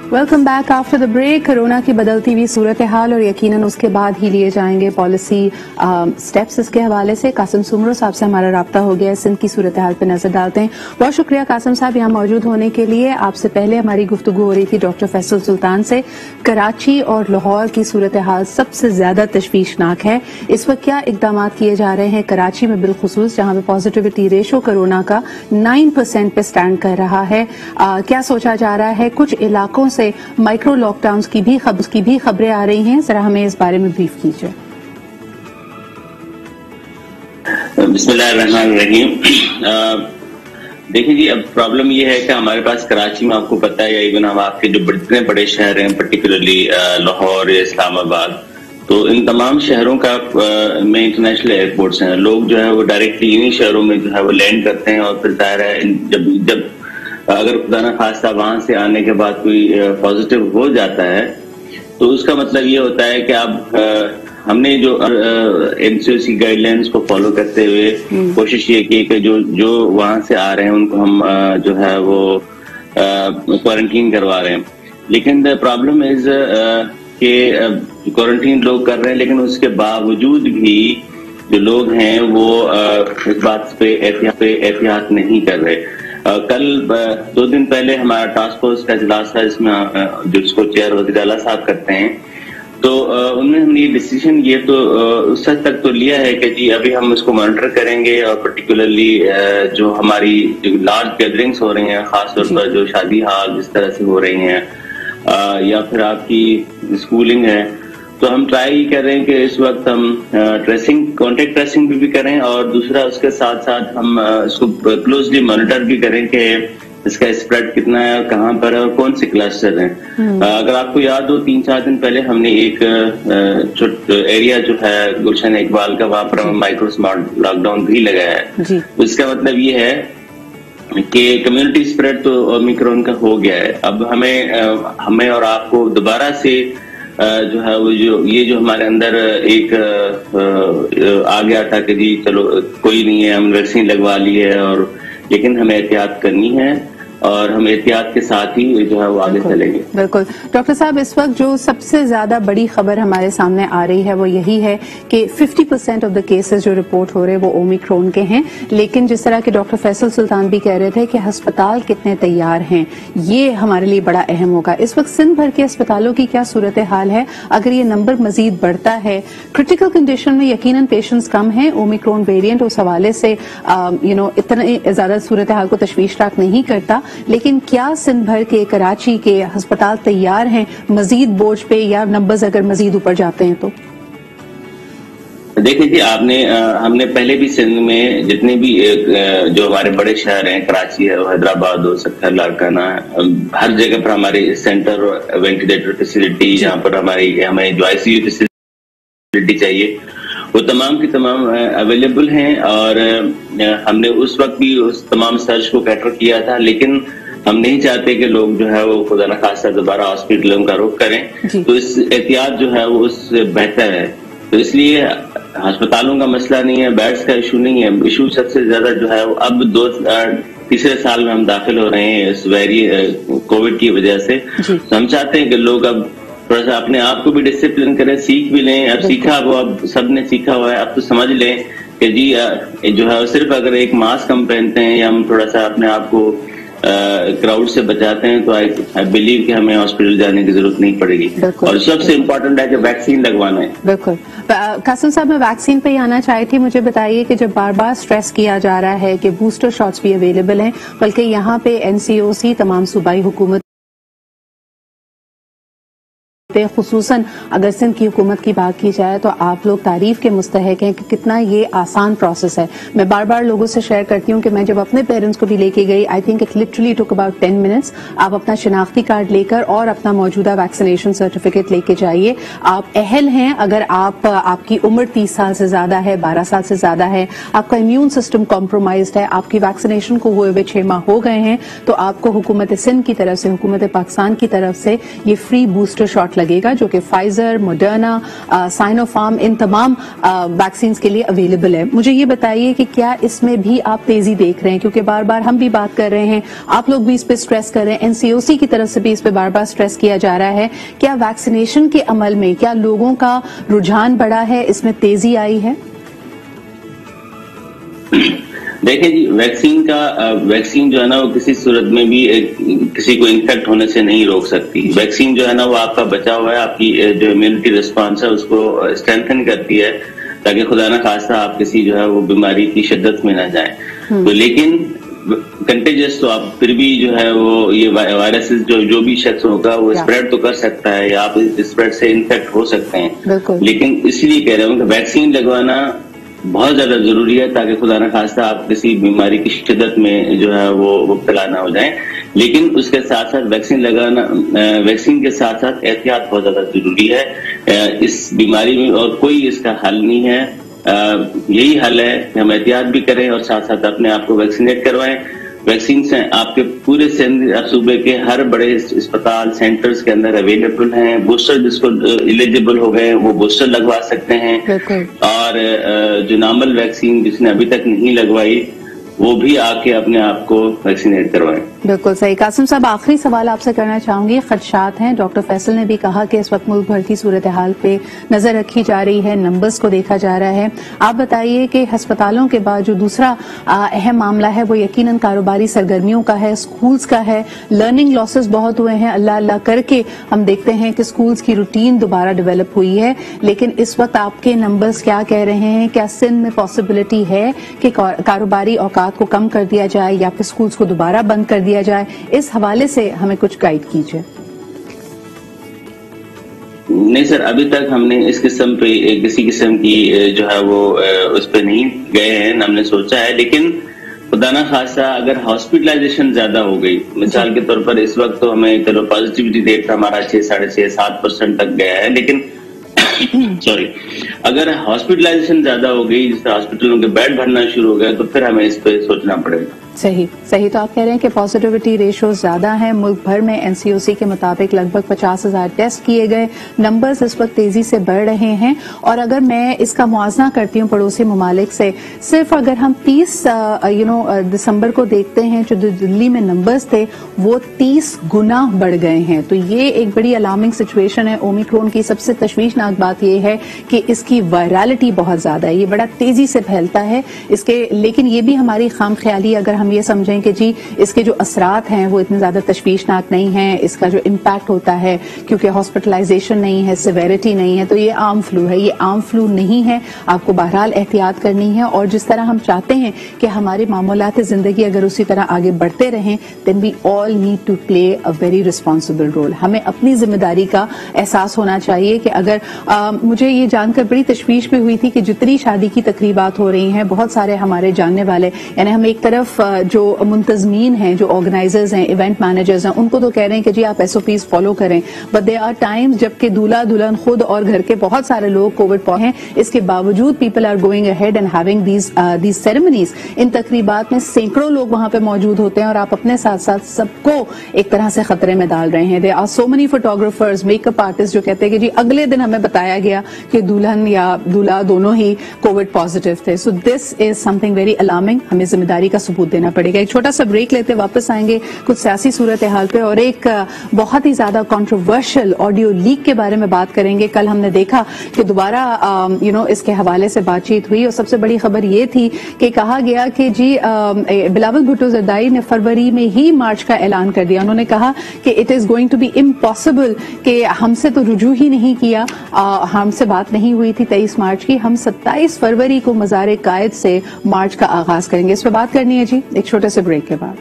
Welcome back after the break. Corona की बदलती हुई सूरत हाल और यकीनन उसके बाद ही लिए जाएंगे पॉलिसी स्टेप्स, इसके हवाले से कासिम सुमरो साहब से हमारा राब्ता हो गया है। सिंध की सूरत हाल पर नजर डालते हैं। बहुत शुक्रिया कासिम साहब यहाँ मौजूद होने के लिए। आपसे पहले हमारी गुफ्तगू हो रही थी डॉक्टर फैसल सुल्तान से। कराची और लाहौर की सूरत हाल सबसे ज्यादा तशवीशनाक है। इस वक्त क्या इकदाम किए जा रहे हैं कराची में बिलखुसूस, जहां पे पॉजिटिविटी रेशो कोरोना का 9% पे स्टैंड कर रहा है। क्या सोचा जा रहा है? कुछ इलाकों से माइक्रो लॉकडाउन की भी खबरें आ रही हैं, जरा हमें इस बारे में ब्रीफ कीजिए। बिस्मिल्लाहिर्रहमानिर्रहीम। देखिए जी, अब प्रॉब्लम ये है कि हमारे पास कराची में, आपको पता है, या इवन हम आपके जो जितने बड़े शहर हैं, पर्टिकुलरली लाहौर या इस्लामाबाद, तो इन तमाम शहरों का में इंटरनेशनल एयरपोर्ट्स हैं। लोग जो है वो डायरेक्टली इन्हीं शहरों में जो है वो लैंड करते हैं और फिर जाहिर है जब अगर खुदा न खास्ता वहां से आने के बाद कोई पॉजिटिव हो जाता है तो उसका मतलब ये होता है कि अब हमने जो एनसीओसी गाइडलाइंस को फॉलो करते हुए कोशिश ये की कि जो वहां से आ रहे हैं उनको हम जो है वो क्वारंटीन करवा रहे हैं। लेकिन द प्रॉब्लम इज कि क्वारंटीन लोग कर रहे हैं, लेकिन उसके बावजूद भी जो लोग हैं वो इस बात पे एहतियात नहीं कर रहे। कल 2 दिन पहले हमारा टास्क फोर्स का इजलास था, इसमें जिसको चेयर वज़ीर आला साहब करते हैं, तो उनमें हमने ये डिसीजन तो उस हद तक तो लिया है कि जी अभी हम इसको मॉनिटर करेंगे और पर्टिकुलरली जो हमारी जो लार्ज गैदरिंग्स हो रही हैं, खासतौर पर जो शादी हाल इस तरह से हो रही हैं या फिर आपकी स्कूलिंग है, तो हम ट्राई कर रहे हैं कि इस वक्त हम कॉन्टेक्ट ट्रेसिंग भी करें और दूसरा उसके साथ साथ हम इसको क्लोजली मॉनिटर भी करें कि इसका स्प्रेड कितना है, कहाँ पर है और कौन से क्लस्टर हैं। अगर आपको याद हो, 3-4 दिन पहले हमने एक एरिया जो है गुलशन इकबाल का, वहां पर हम माइक्रो स्मार्ट लॉकडाउन भी लगाया है। इसका मतलब ये है कि कम्युनिटी स्प्रेड तो ओमिक्रॉन का हो गया है। अब हमें और आपको दोबारा से जो है वो ये जो हमारे अंदर एक आ गया था कि जी चलो कोई नहीं है, हम वैक्सीन लगवा ली है, और लेकिन हमें एहतियात करनी है और हम एहतियात के साथ ही जो है वो आगे चलेंगे। बिल्कुल डॉक्टर साहब, इस वक्त जो सबसे ज्यादा बड़ी खबर हमारे सामने आ रही है वो यही है कि 50% ऑफ द केसेस जो रिपोर्ट हो रहे हैं वो ओमिक्रॉन के हैं। लेकिन जिस तरह के डॉक्टर फैसल सुल्तान भी कह रहे थे कि अस्पताल कितने तैयार हैं, ये हमारे लिए बड़ा अहम होगा। इस वक्त सिंध भर के अस्पतालों की क्या सूरत हाल है? अगर ये नंबर मजीद बढ़ता है, क्रिटिकल कंडीशन में यकीनन पेशेंट्स कम हैं, ओमिक्रॉन वेरिएंट उस हवाले से इतने ज्यादा सूरत हाल को तशवीशनाक नहीं करता, लेकिन क्या सिंध भर के, कराची के अस्पताल तैयार हैं मजीद बोझ पे, या नंबर्स अगर मजीद ऊपर जाते हैं तो? देखिए जी, हमने पहले भी सिंध में जितने भी जो हमारे बड़े शहर हैं, कराची है, हैदराबाद हो, सक्खर, लारकाना, हर जगह पर हमारे सेंटर वेंटिलेटर फैसिलिटी, जहाँ पर हमें जो आईसीयू फैसिलिटी चाहिए वो तमाम की तमाम अवेलेबल हैं। और हमने उस वक्त भी उस तमाम सर्च को कैटर किया था, लेकिन हम नहीं चाहते कि लोग जो है वो खुदा न खास्ता दोबारा हॉस्पिटलों का रुख करें, तो इस एहतियात जो है वो उससे बेहतर है। तो इसलिए अस्पतालों का मसला नहीं है, बेड्स का इशू नहीं है, इशू सबसे ज्यादा जो है अब 2-3 साल में हम दाखिल हो रहे हैं इस कोविड की वजह से। तो हम चाहते हैं कि लोग अब थोड़ा सा अपने आप को भी डिसिप्लिन करें, सीख भी लें। अब सीखा, वो अब सबने सीखा हुआ है, अब तो समझ लें कि जी जो है सिर्फ अगर एक मास्क हम पहनते हैं या हम थोड़ा सा अपने आप को क्राउड से बचाते हैं तो आई बिलीव कि हमें हॉस्पिटल जाने की जरूरत नहीं पड़ेगी। और सबसे इम्पोर्टेंट है कि वैक्सीन लगवाना है। बिल्कुल कासिम साहब, मैं वैक्सीन पे ही आना चाही थी। मुझे बताइए कि जब बार बार स्ट्रेस किया जा रहा है कि बूस्टर शॉट्स भी अवेलेबल हैं, बल्कि यहाँ पे एनसीओसी, तमाम सूबाई हुकूमत, खुसूसन अगर सिंध की हुकूमत की बात की जाए तो आप लोग तारीफ के मुस्तहक हैं कि कितना ये आसान प्रोसेस है। मैं बार बार लोगों से शेयर करती हूँ कि मैं जब अपने पेरेंट्स को भी लेके गई, I think it literally took about 10 minutes. आप अपना शनाख्ती कार्ड लेकर और अपना मौजूदा वैक्सीनेशन सर्टिफिकेट लेके जाइए। आप अहल हैं, अगर आपकी उम्र 30 साल से ज्यादा है, 12 साल से ज्यादा है, आपका इम्यून सिस्टम कॉम्प्रोमाइज्ड है, आपकी वैक्सीनेशन को हुए हुए 6 माह हो गए हैं, तो आपको हुकूमत सिंध की तरफ से, हुकूमत पाकिस्तान की तरफ से ये फ्री बूस्टर शॉट लगेगा, जो कि फाइजर, मॉडर्ना, साइनोफार्म, इन तमाम वैक्सीन के लिए अवेलेबल है। मुझे ये बताइए कि क्या इसमें भी आप तेजी देख रहे हैं, क्योंकि बार बार हम भी बात कर रहे हैं, आप लोग भी इस पे स्ट्रेस कर रहे हैं, एनसीओसी की तरफ से भी इस पे बार बार स्ट्रेस किया जा रहा है, क्या वैक्सीनेशन के अमल में क्या लोगों का रुझान बढ़ा है, इसमें तेजी आई है? देखिए जी, वैक्सीन जो है ना वो किसी सूरत में भी किसी को इन्फेक्ट होने से नहीं रोक सकती। वैक्सीन जो है ना वो आपका बचा हुआ है, आपकी जो इम्यूनिटी रिस्पॉन्स है उसको स्ट्रेंथन करती है, ताकि खुदा ना खास्ता आप किसी जो है वो बीमारी की शिद्दत में ना जाए। तो लेकिन कंटेजियस तो आप फिर भी जो है वो ये वायरस जो भी शख्स होगा वो स्प्रेड तो कर सकता है, या आप इस स्प्रेड से इन्फेक्ट हो सकते हैं। लेकिन इसलिए कह रहा हूँ कि वैक्सीन लगवाना बहुत ज्यादा जरूरी है, ताकि खुदा न खास्ता आप किसी बीमारी की शिद्दत में जो है वो मुब्तला ना हो जाएं। लेकिन उसके साथ साथ वैक्सीन के साथ साथ एहतियात बहुत ज्यादा जरूरी है इस बीमारी में, और कोई इसका हल नहीं है। यही हल है कि हम एहतियात भी करें और साथ साथ अपने आप को वैक्सीनेट करवाएं। वैक्सीन से आपके पूरे सूबे के हर बड़े अस्पताल सेंटर्स के अंदर अवेलेबल हैं। बूस्टर जिसको एलिजिबल हो गए वो बूस्टर लगवा सकते हैं, और जो नॉर्मल वैक्सीन जिसने अभी तक नहीं लगवाई वो भी आके अपने आप को वैक्सीनेट करवाएं। बिल्कुल सही। कासिम साहब, आखिरी सवाल आपसे करना चाहूंगी। खदशात हैं, डॉक्टर फैसल ने भी कहा कि इस वक्त मुल्क भर की सूरत हाल पे नजर रखी जा रही है, नंबर्स को देखा जा रहा है। आप बताइए कि अस्पतालों के बाद जो दूसरा अहम मामला है वो यकीनन कारोबारी सरगर्मियों का है, स्कूल्स का है। लर्निंग लॉसेस बहुत हुए हैं, अल्लाह अल्लाह करके हम देखते हैं कि स्कूल्स की रूटीन दोबारा डेवलप हुई है, लेकिन इस वक्त आपके नंबर्स क्या कह रहे हैं? क्या सिंध में पॉसिबिलिटी है कि कारोबारी औकात को कम कर दिया जाए या फिर स्कूल्स को दोबारा बंद कर दिया जाए? इस हवाले से हमें कुछ गाइड कीजिए। नहीं सर, अभी तक हमने इस किस्म पे किसी किस्म की जो है वो उस पे नहीं गए हैं, हमने सोचा है। लेकिन खुदा ना खासा अगर हॉस्पिटलाइजेशन ज्यादा हो गई, मिसाल के तौर पर इस वक्त तो हमें चलो पॉजिटिविटी रेट हमारा 6, 6.5, 7% तक गया है, लेकिन सॉरी, अगर हॉस्पिटलाइजेशन ज्यादा हो गई, जिससे हॉस्पिटलों के बेड भरना शुरू हो गया, तो फिर हमें इस पे सोचना पड़ेगा। सही। तो आप कह रहे हैं कि पॉजिटिविटी रेशो ज्यादा है मुल्क भर में। एनसीओसी के मुताबिक लगभग 50,000 टेस्ट किए गए, नंबर्स इस वक्त तेजी से बढ़ रहे हैं। और अगर मैं इसका मुआवजा करती हूँ पड़ोसी ममालिक से, सिर्फ अगर हम 30 दिसंबर को देखते हैं, जो दिल्ली में नंबर्स थे वो 30 गुना बढ़ गए हैं। तो ये एक बड़ी अलार्मिंग सिचुएशन है। ओमिक्रॉन की सबसे तशवीशनाक बात यह है कि इसकी वायरलिटी बहुत ज्यादा है, ये बड़ा तेजी से फैलता है लेकिन ये भी हमारी खामख्याली, अगर हम ये समझें कि जी इसके जो असरात हैं वो इतने ज्यादा तशवीशनाक नहीं हैं, इसका जो इम्पैक्ट होता है क्योंकि हॉस्पिटलाइजेशन नहीं है, सिवेरिटी नहीं है, तो ये आम फ्लू है। ये आम फ्लू नहीं है, आपको बहरहाल एहतियात करनी है। और जिस तरह हम चाहते हैं कि हमारे मामूलात जिंदगी अगर उसी तरह आगे बढ़ते रहें, then we all need to play a very responsible role. हमें अपनी जिम्मेदारी का एहसास होना चाहिए कि अगर मुझे ये जानकर बड़ी तशवीश भी हुई थी कि जितनी शादी की तकरीबात हो रही हैं, बहुत सारे हमारे जानने वाले, यानी हम एक तरफ जो मुंतजमीन हैं, जो ऑर्गेनाइजर्स हैं, इवेंट मैनेजर्स हैं, उनको तो कह रहे हैं कि जी आप एसओपीज फॉलो करें, बट देयर आर टाइम्स जबकि दूल्हा दुल्हन खुद और घर के बहुत सारे लोग कोविड पॉजिटिव हैं, इसके बावजूद people are going ahead and having these ceremonies. इन तकरीबात में सैकड़ों लोग वहां पे मौजूद होते हैं और आप अपने साथ साथ सबको एक तरह से खतरे में डाल रहे हैं। There are so many photographers, makeup artist जो कहते हैं कि जी अगले दिन हमें बताया गया कि दुल्हन या दूल्हा दोनों ही कोविड पॉजिटिव थे। So this is something very alarming. हमें जिम्मेदारी का सबूत देना पड़ेगा। एक छोटा सा ब्रेक लेते वापस आएंगे कुछ सियासी सूरत हाल पे और एक बहुत ही ज्यादा कंट्रोवर्शियल ऑडियो लीक के बारे में बात करेंगे। कल हमने देखा कि दोबारा इसके हवाले से बातचीत हुई और सबसे बड़ी खबर ये थी कि कहा गया कि जी बिलावल भुट्टो जरदारी ने फरवरी में ही मार्च का ऐलान कर दिया। उन्होंने कहा कि it is going to be impossible, कि हमसे तो रुजू ही नहीं किया, हमसे बात नहीं हुई थी 23 मार्च की, हम 27 फरवरी को मज़ार कायद से मार्च का आगाज करेंगे। इस पर बात करनी है जी एक छोटे से ब्रेक के बाद।